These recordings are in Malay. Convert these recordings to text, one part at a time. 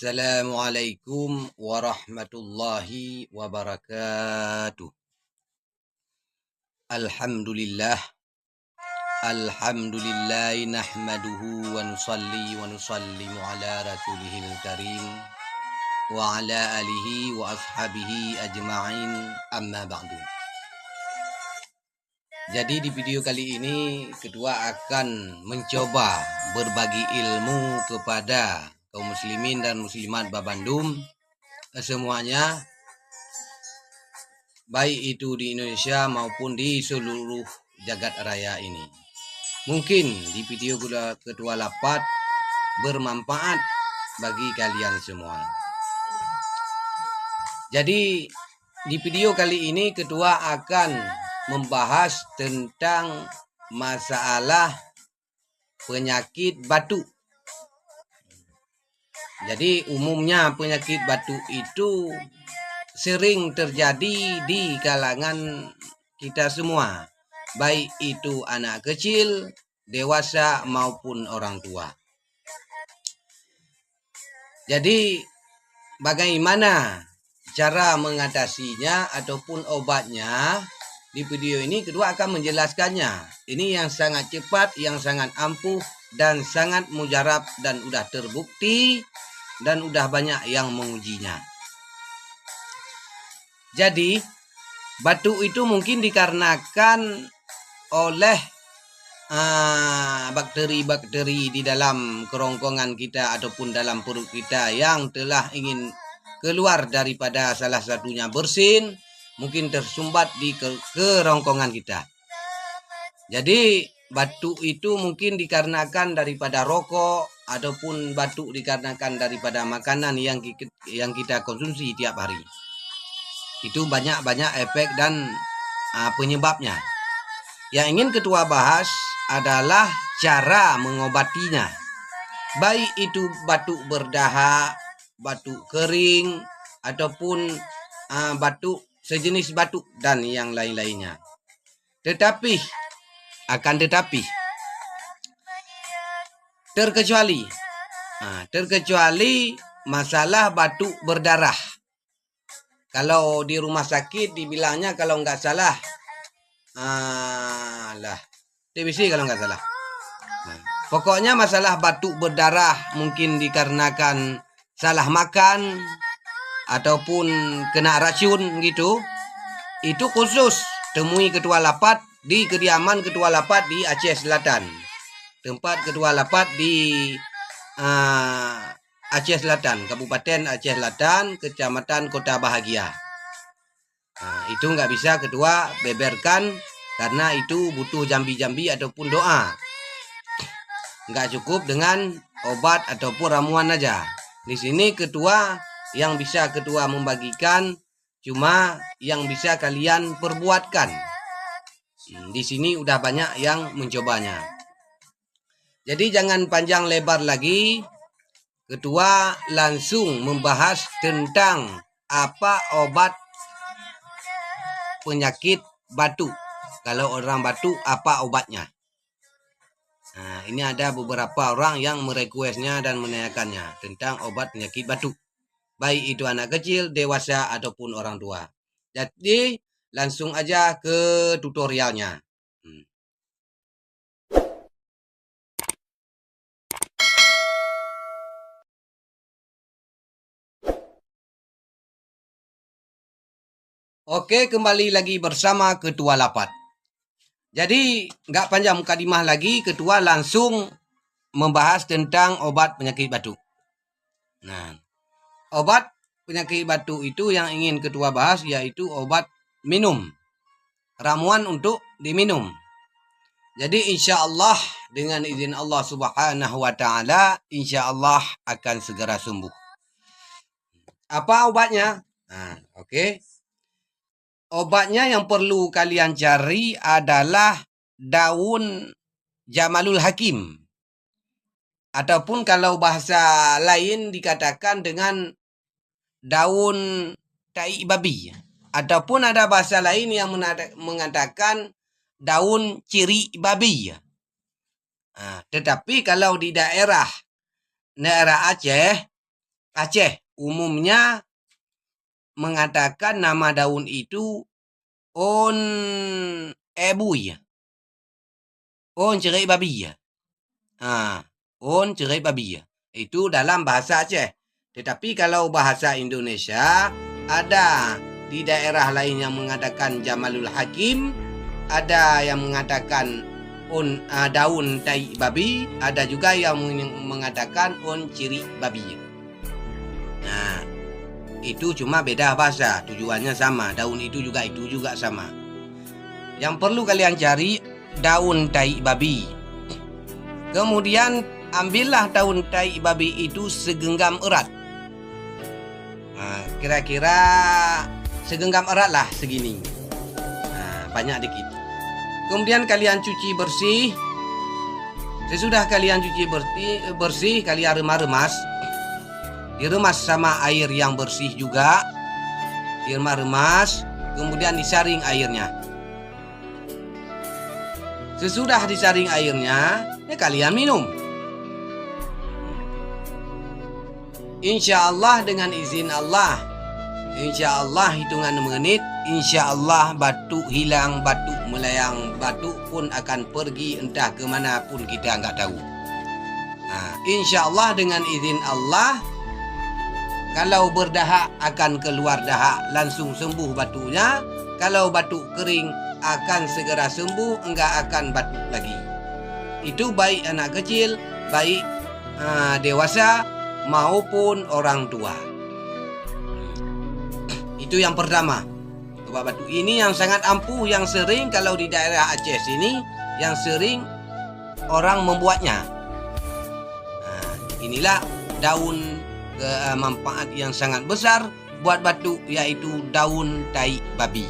Assalamualaikum warahmatullahi wabarakatuh. Alhamdulillah. Alhamdulillahi nahmaduhu wa nusallimu ala rasulihil karim wa ala alihi wa ashabihi ajma'in, amma ba'du. Jadi di video kali ini kedua akan mencoba berbagi ilmu kepada kaum muslimin dan muslimat Babandum semuanya, baik itu di Indonesia maupun di seluruh jagat raya ini. Mungkin di video kedua lapat bermanfaat bagi kalian semua. Jadi di video kali ini kedua akan membahas tentang masalah penyakit batuk. Jadi umumnya penyakit batuk itu sering terjadi di kalangan kita semua, baik itu anak kecil, dewasa maupun orang tua. Jadi bagaimana cara mengatasinya ataupun obatnya? Di video ini kedua akan menjelaskannya. Ini yang sangat cepat, yang sangat ampuh dan sangat mujarab dan udah terbukti dan udah banyak yang mengujinya. Jadi batuk itu mungkin dikarenakan oleh bakteri-bakteri di dalam kerongkongan kita ataupun dalam perut kita yang telah ingin keluar daripada salah satunya bersin, mungkin tersumbat di kerongkongan kita. Jadi batuk itu mungkin dikarenakan daripada rokok ataupun batuk dikarenakan daripada makanan yang kita konsumsi tiap hari. Itu banyak efek dan penyebabnya. Yang ingin ketua bahas adalah cara mengobatinya. Baik itu batuk berdahak, batuk kering ataupun batuk sejenis batuk dan yang lain-lainnya. Tetapi terkecuali masalah batuk berdarah. Kalau di rumah sakit dibilangnya kalau nggak salah TBC kalau nggak salah. Pokoknya masalah batuk berdarah mungkin dikarenakan salah makan ataupun kena racun gitu. Itu khusus temui ketua lapat di kediaman ketua lapat di Aceh Selatan. Tempat ketua lapat di Aceh Selatan, Kabupaten Aceh Selatan, Kecamatan Kota Bahagia. Itu nggak bisa ketua beberkan karena itu butuh jambi-jambi ataupun doa. Nggak cukup dengan obat ataupun ramuan aja. Di sini ketua yang bisa ketua membagikan cuma yang bisa kalian perbuatkan. Di sini udah banyak yang mencobanya. Jadi jangan panjang lebar lagi. Ketua langsung membahas tentang apa obat penyakit batuk. Kalau orang batuk, apa obatnya? Ini ada beberapa orang yang merequestnya dan menanyakannya tentang obat penyakit batuk. Baik itu anak kecil, dewasa ataupun orang tua. Jadi langsung aja ke tutorialnya. Oke, kembali lagi bersama Ketua Lapat. Jadi nggak panjang mukadimah lagi, ketua langsung membahas tentang obat penyakit batuk. Obat penyakit batuk itu yang ingin ketua bahas yaitu obat minum, ramuan untuk diminum. Jadi insya Allah dengan izin Allah Subhanahu Wa Taala, insya Allah akan segera sembuh. Apa obatnya? Oke. Obatnya yang perlu kalian cari adalah daun Jamalul Hakim. Ataupun kalau bahasa lain dikatakan dengan daun tai babi. Ataupun ada bahasa lain yang mengatakan daun ciri babi. Tetapi kalau di daerah Aceh Aceh umumnya mengatakan nama daun itu on ebuy, on cerai babi. On cerai babi. Itu dalam bahasa Aceh. Tetapi kalau bahasa Indonesia, ada di daerah lain yang mengatakan Jamalul Hakim, ada yang mengatakan daun tai babi, ada juga yang mengatakan on ciri babi. Nah, itu cuma beda bahasa, tujuannya sama. Daun itu juga sama. Yang perlu kalian cari daun tai babi. Kemudian ambillah daun tai babi itu segenggam erat. Kira-kira segenggam erat lah segini. Banyak dikit. Kemudian kalian cuci bersih. Sesudah kalian cuci bersih, kalian remas-remas. Diremas sama air yang bersih juga. Diremas-remas, kemudian disaring airnya. Sesudah disaring airnya, kalian minum. Insya Allah dengan izin Allah, insya Allah hitungan menit, insya Allah batuk hilang, batuk melayang, batuk pun akan pergi entah kemana pun kita nggak tahu. Insya Allah dengan izin Allah, kalau berdahak akan keluar dahak, langsung sembuh batuknya. Kalau batuk kering akan segera sembuh, enggak akan batuk lagi. Itu baik anak kecil, baik dewasa maupun orang tua. Itu yang pertama. Obat batuk ini yang sangat ampuh, yang sering kalau di daerah Aceh sini, yang sering orang membuatnya. Inilah daun manfaat yang sangat besar buat batuk, yaitu daun tai babi.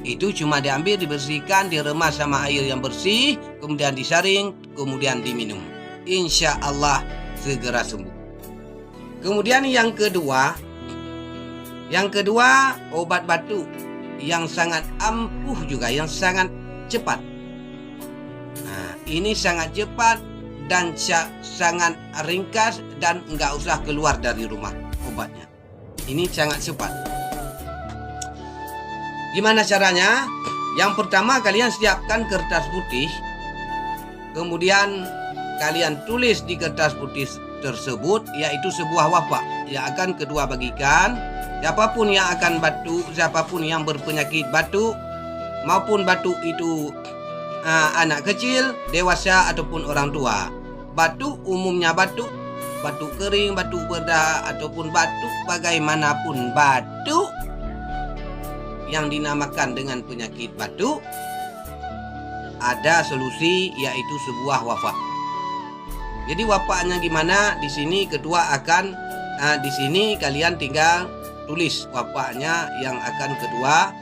Itu cuma diambil, dibersihkan, diremas sama air yang bersih, kemudian disaring, kemudian diminum. Insya Allah segera sembuh. Kemudian yang kedua obat batuk yang sangat ampuh juga, yang sangat cepat. Ini sangat cepat dan sangat ringkas dan enggak usah keluar dari rumah obatnya. Ini sangat cepat. Gimana caranya? Yang pertama, kalian siapkan kertas putih. Kemudian kalian tulis di kertas putih tersebut, yaitu sebuah wafat yang akan kedua bagikan. Siapapun yang akan batuk, siapapun yang berpenyakit batuk, maupun batuk itu anak kecil, dewasa ataupun orang tua. Batuk umumnya batuk kering, batuk berdahak ataupun batuk bagaimanapun batuk yang dinamakan dengan penyakit batuk, ada solusi, yaitu sebuah wafat. Jadi wafatnya gimana? Di sini kedua akan di sini kalian tinggal tulis wafatnya yang akan kedua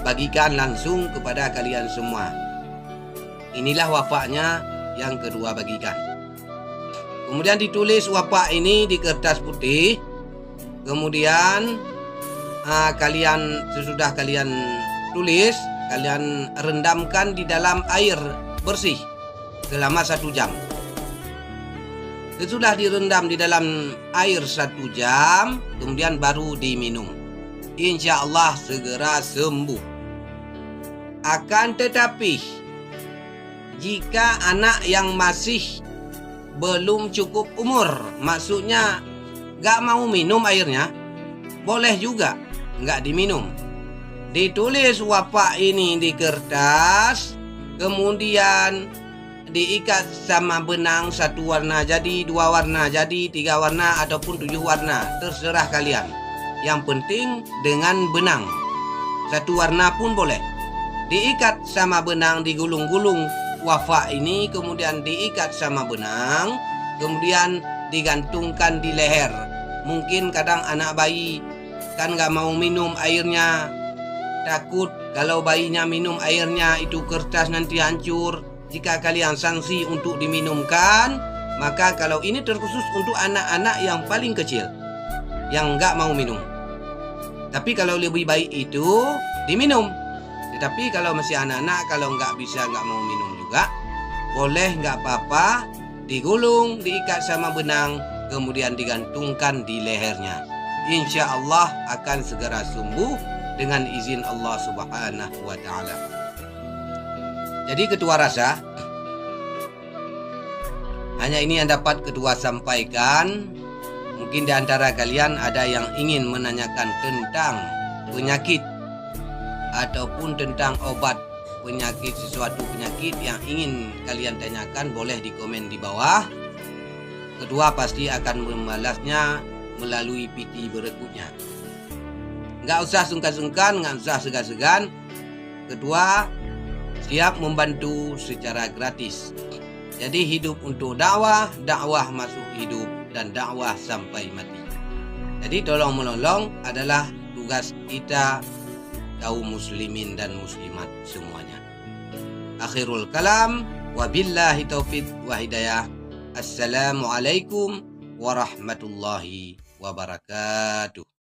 bagikan langsung kepada kalian semua. Inilah wafatnya yang kedua bagikan. Kemudian ditulis wafat ini di kertas putih. Kemudian sesudah kalian tulis, kalian rendamkan di dalam air bersih selama 1 jam. Sesudah direndam di dalam air 1 jam, kemudian baru diminum. Insya Allah segera sembuh. Akan tetapi, jika anak yang masih belum cukup umur, maksudnya gak mau minum airnya, boleh juga nggak diminum. Ditulis wafat ini di kertas, kemudian diikat sama benang 1 warna jadi, 2 warna jadi, 3 warna ataupun 7 warna, terserah kalian. Yang penting dengan benang 1 warna pun boleh. Diikat sama benang, digulung-gulung wafat ini, kemudian diikat sama benang, kemudian digantungkan di leher. Mungkin kadang anak bayi kan gak mau minum airnya, takut kalau bayinya minum airnya itu kertas nanti hancur. Jika kalian sanksi untuk diminumkan, maka kalau ini terkhusus untuk anak-anak yang paling kecil yang gak mau minum. Tapi kalau lebih baik itu diminum. Tetapi kalau masih anak-anak, kalau gak bisa, gak mau minum juga, boleh, gak apa-apa, digulung, diikat sama benang, kemudian digantungkan di lehernya. Insya Allah akan segera sembuh dengan izin Allah Subhanahu wa Ta'ala. Jadi ketua rasa, hanya ini yang dapat ketua sampaikan. Mungkin di antara kalian ada yang ingin menanyakan tentang penyakit ataupun tentang obat penyakit, sesuatu penyakit yang ingin kalian tanyakan, boleh di komen di bawah. Kedua pasti akan membalasnya melalui PT berikutnya. Nggak usah sungkan-sungkan, nggak usah segan-segan. Kedua siap membantu secara gratis. Jadi hidup untuk dakwah, dakwah masuk hidup, dan dakwah sampai mati. Jadi tolong menolong adalah tugas kita kaum muslimin dan muslimat semuanya. Akhirul kalam, wabillahi taufiq wa hidayah. Assalamualaikum warahmatullahi wabarakatuh.